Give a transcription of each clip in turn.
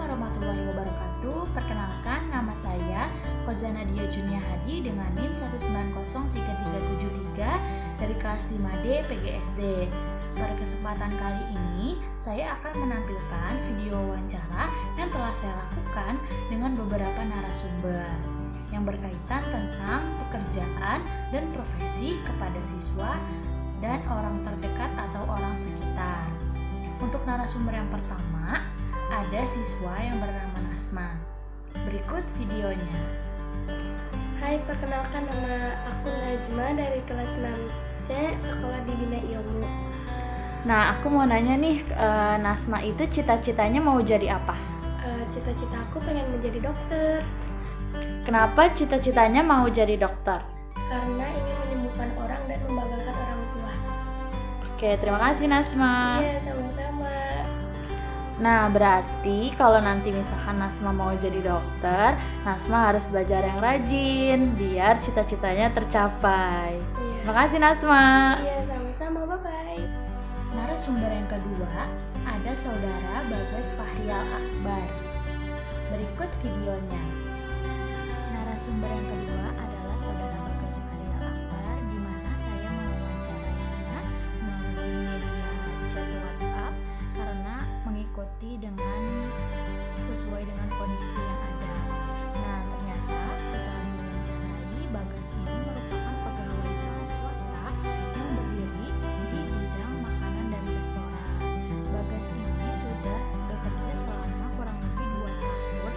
warahmatullahi wabarakatuh. Perkenalkan, nama saya Kozana Dia Junia Hadi dengan NIM 1903373 dari kelas 5D PGSD. Pada kesempatan kali ini, saya akan menampilkan video wawancara yang telah saya lakukan dengan beberapa narasumber yang berkaitan tentang pekerjaan dan profesi kepada siswa dan orang terdekat atau orang sekitar. Untuk narasumber yang pertama, ada siswa yang bernama Nasma. Berikut videonya. Hai, perkenalkan nama aku Najma dari kelas 6C, sekolah di Bina Ilmu. Nah, aku mau nanya nih, Nasma itu cita-citanya mau jadi apa? Cita-cita aku pengen menjadi dokter. Kenapa cita-citanya mau jadi dokter? Karena ingin menyembuhkan orang dan membanggakan orang tua. Oke, terima kasih Nasma. Iya, sama-sama. Nah, berarti kalau nanti misalkan Nasma mau jadi dokter, Nasma harus belajar yang rajin biar cita-citanya tercapai. Iya. Terima kasih Nasma. Iya, sama-sama. Bye-bye. Narasumber yang kedua ada saudara Bagas Fahrial Akbar. Berikut videonya. Narasumber yang kedua adalah saudara Bagas Fahrial Akbar, di mana saya mewawancarainya melalui media chat WhatsApp karena mengikuti dengan sesuai dengan kondisi yang ada. Nah, ternyata setelah mewawancarai, Bagas ini merupakan pegawai swasta yang berdiri di bidang makanan dan restoran. Bagas ini sudah bekerja selama kurang lebih 2 tahun.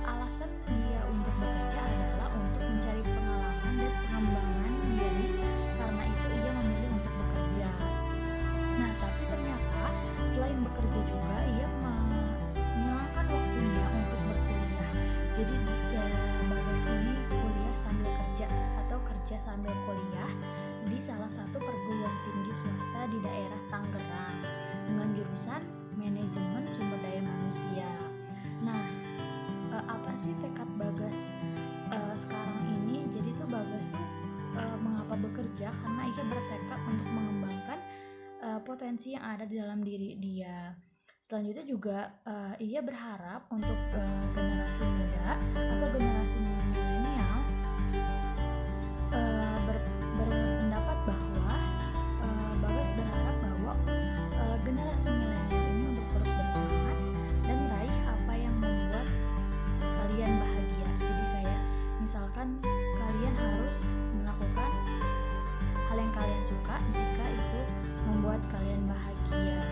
Alasan dia untuk bekerja adalah untuk mencari pengalaman dan pengembangan diri, karena itu ia memilih untuk bekerja. Nah, tapi ternyata selain bekerja juga ia menyelangkan waktunya untuk berkuliah. Jadi Bagas ini kuliah sambil kerja atau kerja sambil kuliah di salah satu perguruan tinggi swasta di daerah Tangerang dengan jurusan manajemen sumber daya manusia. Nah, apa sih tekad Bagas sekarang ini? Jadi tuh Bagas tuh mengapa bekerja? Karena ia bertekad untuk mengembangkan potensi yang ada di dalam diri dia. Selanjutnya juga ia berharap untuk generasi muda atau generasi milenial berpendapat bahwa Bagas berharap bahwa generasi milenial ini untuk terus bersemangat dan meraih apa yang membuat kalian bahagia. Jadi kayak misalkan kalian harus melakukan hal yang kalian suka jika itu membuat kalian bahagia.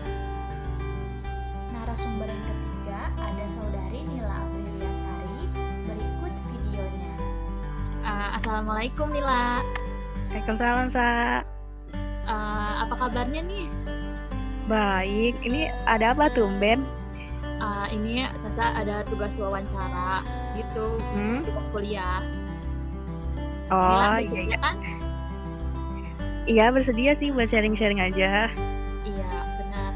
Narasumber yang ketiga ada saudari Nila Apriliasari. Berikut videonya. Assalamualaikum Nila. Waalaikumsalam, Sa. Apa kabarnya nih? Baik, ini ada apa tumben? Ini Sasa ada tugas wawancara gitu, tugas kuliah. Oh, Nila bersedia kan? Iya, bersedia sih buat sharing-sharing aja. Iya, benar.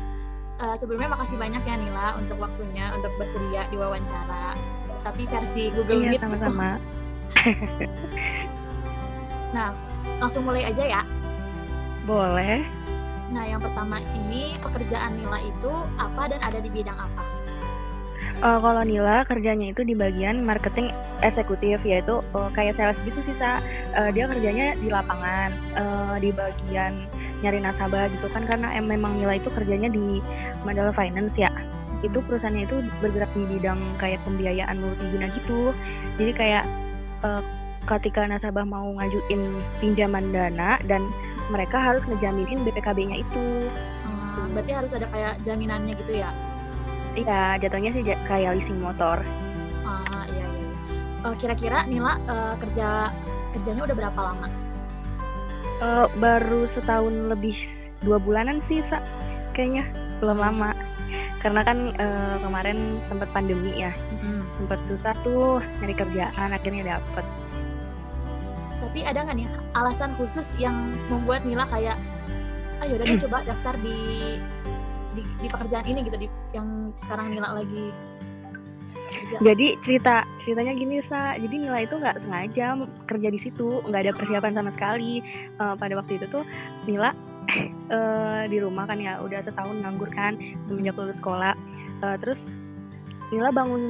Sebelumnya makasih banyak ya Nila untuk waktunya untuk bersedia di wawancara. Tapi versi Google Iya, Meet. sama-sama. Nah, langsung mulai aja ya. Boleh. Nah, yang pertama ini pekerjaan Nila itu apa dan ada di bidang apa? Kalau Nila kerjanya itu di bagian marketing eksekutif, yaitu kayak sales gitu sih, Sa. Dia kerjanya di lapangan, di bagian nyari nasabah gitu kan, karena memang Nila itu kerjanya di Mandala Finance ya. Itu perusahaannya itu bergerak di bidang kayak pembiayaan multiguna gitu. Jadi kayak ketika nasabah mau ngajuin pinjaman dana dan mereka harus ngejaminin BPKB-nya itu. Berarti harus ada kayak jaminannya gitu ya? Iya, jatuhnya sih kayak leasing motor. Iya. Kira-kira Nila kerjanya udah berapa lama? Baru setahun lebih 2 bulanan sih, Sa. Kayaknya belum lama. Karena kan kemarin sempat pandemi ya. Sempat susah tuh nyari kerjaan, akhirnya dapet. Tapi ada nggak nih alasan khusus yang membuat Nila kayak yaudah deh coba daftar di pekerjaan ini gitu, yang sekarang Nila lagi kerja? Jadi ceritanya gini, Sa. Jadi Nila itu nggak sengaja kerja di situ, nggak ada persiapan sama sekali. Pada waktu itu tuh Nila di rumah kan ya, udah setahun nganggur kan semenjak lulus sekolah. Terus Nila bangun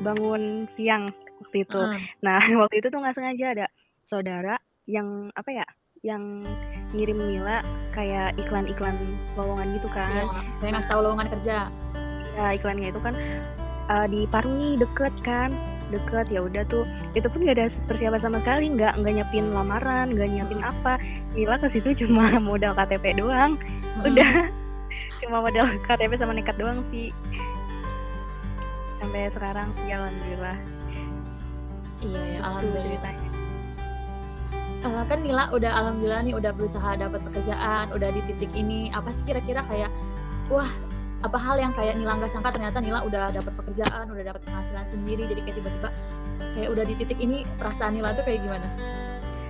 bangun siang waktu itu. Heeh. Nah, waktu itu tuh nggak sengaja ada saudara yang apa ya, yang ngirim Nila kayak iklan-iklan lowongan gitu Iya, kan. kayak ngasih tahu lowongan kerja. Ya iklannya itu kan di Parung nih deket kan, deket ya udah tuh. Itu pun gak ada persiapan sama sekali, nggak nyiapin lamaran, nggak nyiapin apa. Nila ke situ cuma modal KTP doang, udah cuma modal KTP sama nekat doang sih. Sampai sekarang sih alhamdulillah. Iya ya, Itu alhamdulillah. ceritanya. Kan Nila udah alhamdulillah nih udah berusaha dapat pekerjaan, udah di titik ini. Apa sih kira-kira kayak wah, apa hal yang kayak Nila nggak sangka ternyata Nila udah dapat pekerjaan, udah dapat penghasilan sendiri. Jadi kayak tiba-tiba kayak udah di titik ini, perasaan Nila tuh kayak gimana?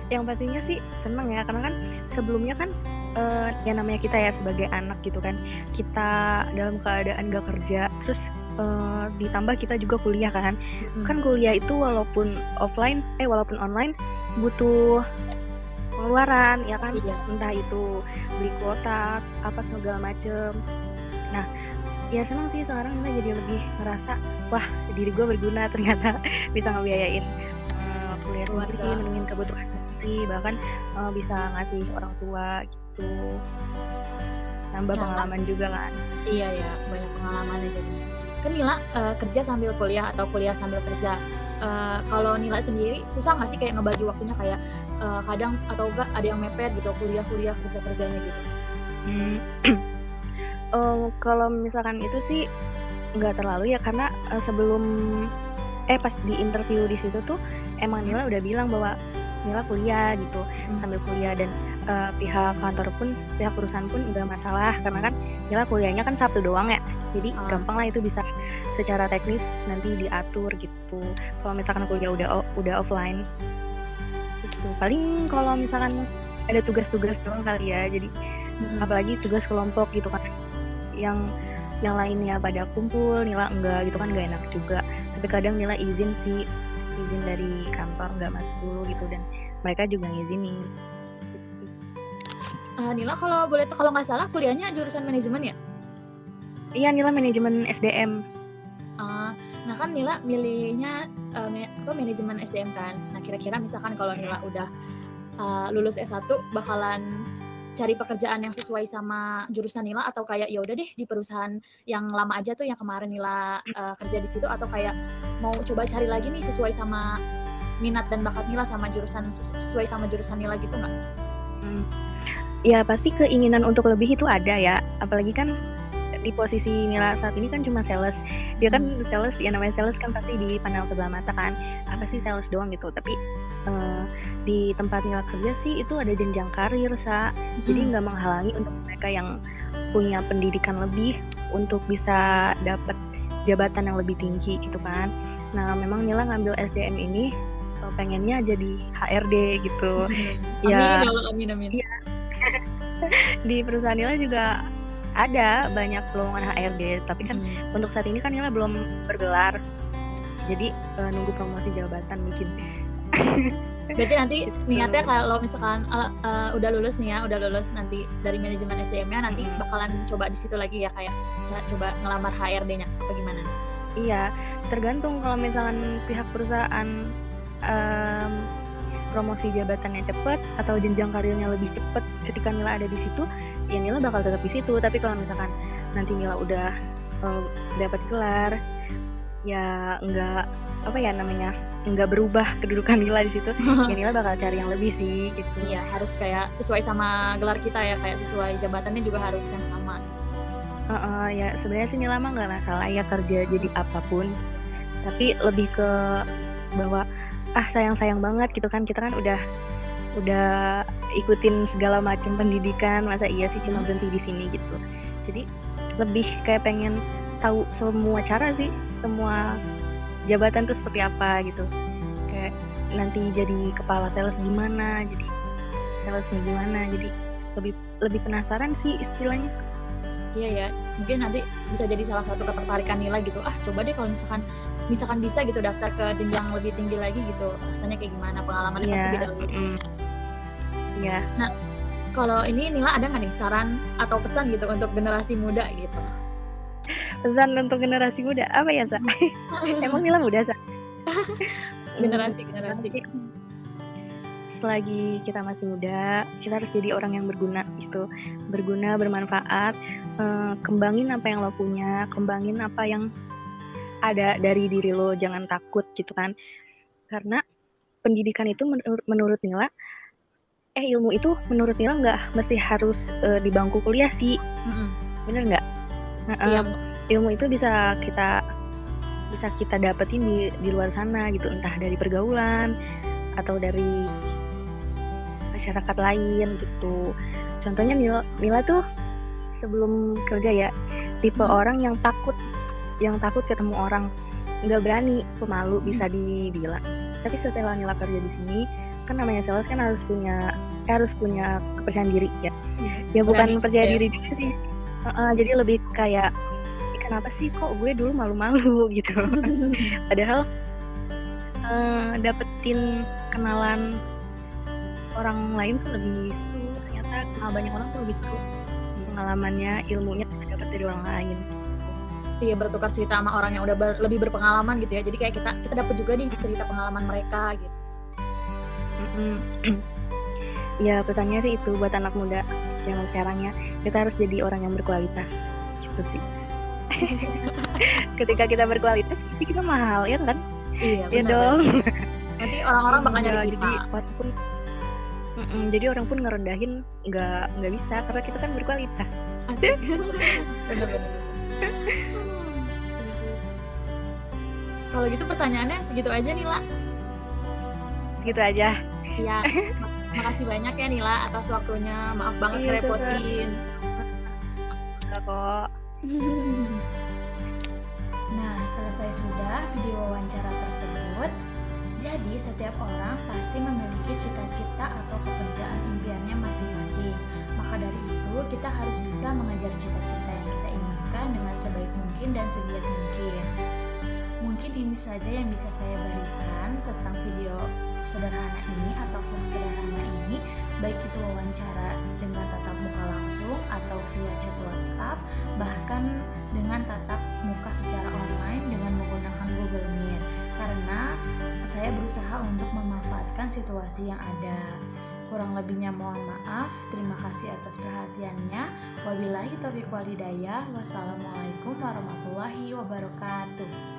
Yang pastinya sih seneng ya, karena kan sebelumnya kan ya namanya kita ya sebagai anak gitu kan, kita dalam keadaan gak kerja, terus ditambah kita juga kuliah kan. Kan kuliah itu walaupun online butuh pengeluaran ya kan, Iya. entah itu beli kuota apa segala macem. Nah ya senang sih sekarang kita jadi lebih ngerasa wah diri gue berguna ternyata bisa ngebiayain kuliah sendiri, Keluarga. menuhin kebutuhan sendiri, bahkan bisa ngasih orang tua gitu, nambah Nah, pengalaman juga kan. iya ya, banyak pengalaman aja jadinya. Kan Nila kerja sambil kuliah atau kuliah sambil kerja. Kalau Nila sendiri susah nggak sih kayak ngebagi waktunya kayak kadang atau enggak ada yang mepet gitu kuliah kerjanya gitu? Kalau misalkan itu sih nggak terlalu ya, karena sebelum pas di interview di situ tuh emang Nila udah bilang bahwa Nila kuliah gitu, sambil kuliah, dan pihak kantor pun, pihak perusahaan pun nggak masalah karena kan Nila kuliahnya kan Sabtu doang ya, jadi gampang lah itu bisa secara teknis nanti diatur gitu. Kalau misalkan kuliah udah offline gitu, paling kalau misalkan ada tugas-tugas doang kali ya, jadi apalagi tugas kelompok gitu kan, yang lainnya pada kumpul Nila enggak gitu kan, nggak enak juga. Tapi kadang Nila izin dari kantor, nggak masuk dulu gitu, dan mereka juga ngizinin. Nila kalau nggak salah kuliahnya jurusan manajemen ya? Iya, Nila manajemen SDM. Nah kan Nila milihnya manajemen SDM kan. Nah kira-kira misalkan kalau Nila udah lulus S1 bakalan cari pekerjaan yang sesuai sama jurusan Nila, atau kayak ya udah deh di perusahaan yang lama aja tuh yang kemarin Nila kerja di situ, atau kayak mau coba cari lagi nih sesuai sama minat dan bakat Nila sama sesuai sama jurusan Nila gitu nggak? Ya pasti keinginan untuk lebih itu ada ya, apalagi kan di posisi Nila saat ini kan cuma sales. Dia kan sales, ya namanya sales kan pasti dipandang sebelah mata kan, apa sih sales doang gitu. Tapi di tempat Nila kerja sih itu ada jenjang karir jadi nggak menghalangi untuk mereka yang punya pendidikan lebih untuk bisa dapat jabatan yang lebih tinggi gitu kan. Nah memang Nila ngambil SDM ini pengennya jadi HRD gitu. Ya, amin. Iya. Di perusahaan Nila juga ada banyak lowongan HRD, tapi kan untuk saat ini kan Nila belum bergelar, jadi nunggu promosi jabatan mungkin. Berarti nanti niatnya kalau misalkan udah lulus nanti dari manajemen SDM-nya nanti bakalan coba di situ lagi ya, kayak coba ngelamar HRD-nya apa gimana? Iya, tergantung. Kalau misalkan pihak perusahaan promosi jabatannya cepat atau jenjang karirnya lebih cepat ketika Nila ada di situ, ya Nila bakal tetap di situ. Tapi kalau misalkan nanti Nila udah dapat gelar, ya nggak berubah kedudukan Nila di situ, ya Nila bakal cari yang lebih sih gitu. Iya, harus kayak sesuai sama gelar kita ya, kayak sesuai jabatannya juga harus yang sama. Ya sebenarnya sih Nila mah nggak masalah ya kerja jadi apapun, tapi lebih ke bahwa sayang banget gitu kan, kita kan udah ikutin segala macam pendidikan, masa iya sih cuma berhenti di sini gitu. Jadi lebih kayak pengen tahu semua cara sih, semua jabatan tuh seperti apa gitu. Kayak nanti jadi kepala sales gimana, jadi salesnya gimana, jadi lebih penasaran sih istilahnya. Iya ya, mungkin nanti bisa jadi salah satu ketertarikan Nila gitu. Coba deh kalau misalkan bisa gitu daftar ke jenjang lebih tinggi lagi gitu, rasanya kayak gimana, pengalamannya pasti beda lagi. Iya. Nah, kalau ini Nila ada nggak nih saran atau pesan gitu untuk generasi muda gitu? Pesan untuk generasi muda apa ya, Sa? Emang Nila muda, Sa? Generasi. Selagi kita masih muda, kita harus jadi orang yang berguna gitu. Berguna, bermanfaat, kembangin apa yang lo punya, kembangin apa yang ada dari diri lo, jangan takut gitu kan. Karena pendidikan itu menurut Nila, ilmu itu menurut Nila nggak mesti harus di bangku kuliah sih. Bener nggak? Iya. Ilmu itu bisa kita dapetin di luar sana gitu, entah dari pergaulan atau dari masyarakat lain gitu. Contohnya Nila tuh sebelum kerja ya, tipe orang yang takut ketemu orang, nggak berani, pemalu bisa dibilang. Tapi setelah Nila kerja di sini, kan namanya sales kan harus punya kepercayaan diri ya. Ya bukan percaya diri juga sih. Jadi lebih kayak, kenapa sih kok gue dulu malu-malu gitu. Padahal dapetin kenalan orang lain tuh lebih seru. Ternyata kenal banyak orang tuh lebih seru. Pengalamannya, ilmunya dapat dari orang lain. Iya, bertukar cerita sama orang yang udah lebih berpengalaman gitu ya. Jadi kayak kita dapat juga nih cerita pengalaman mereka gitu. Ya pesannya sih itu buat anak muda zaman sekarang ya, kita harus jadi orang yang berkualitas gitu sih. Ketika kita berkualitas, pasti kita mahal ya kan? Iya, ya benar. dong. Nanti orang-orang bakal nyari kita. Jadi orang pun ngerendahin nggak bisa, karena kita kan berkualitas. Asik. Bener-bener. Kalau gitu pertanyaannya segitu aja nih, La. Gitu aja. Iya. Makasih banyak ya Nila atas waktunya. Maaf banget ngerepotin. Enggak kok. Nah, selesai sudah video wawancara tersebut. Jadi, setiap orang pasti memiliki cita-cita atau pekerjaan impiannya masing-masing. Maka dari itu, kita harus bisa mengejar cita-cita yang kita inginkan dengan sebaik mungkin dan segiat mungkin. Mungkin ini saja yang bisa saya berikan tentang video sederhana ini atau vlog sederhana ini, baik itu wawancara dengan tatap muka langsung atau via chat WhatsApp, bahkan dengan tatap muka secara online dengan menggunakan Google Meet. Karena saya berusaha untuk memanfaatkan situasi yang ada. Kurang lebihnya mohon maaf. Terima kasih atas perhatiannya. Wabillahi taufiq wal hidayah. Wassalamualaikum warahmatullahi wabarakatuh.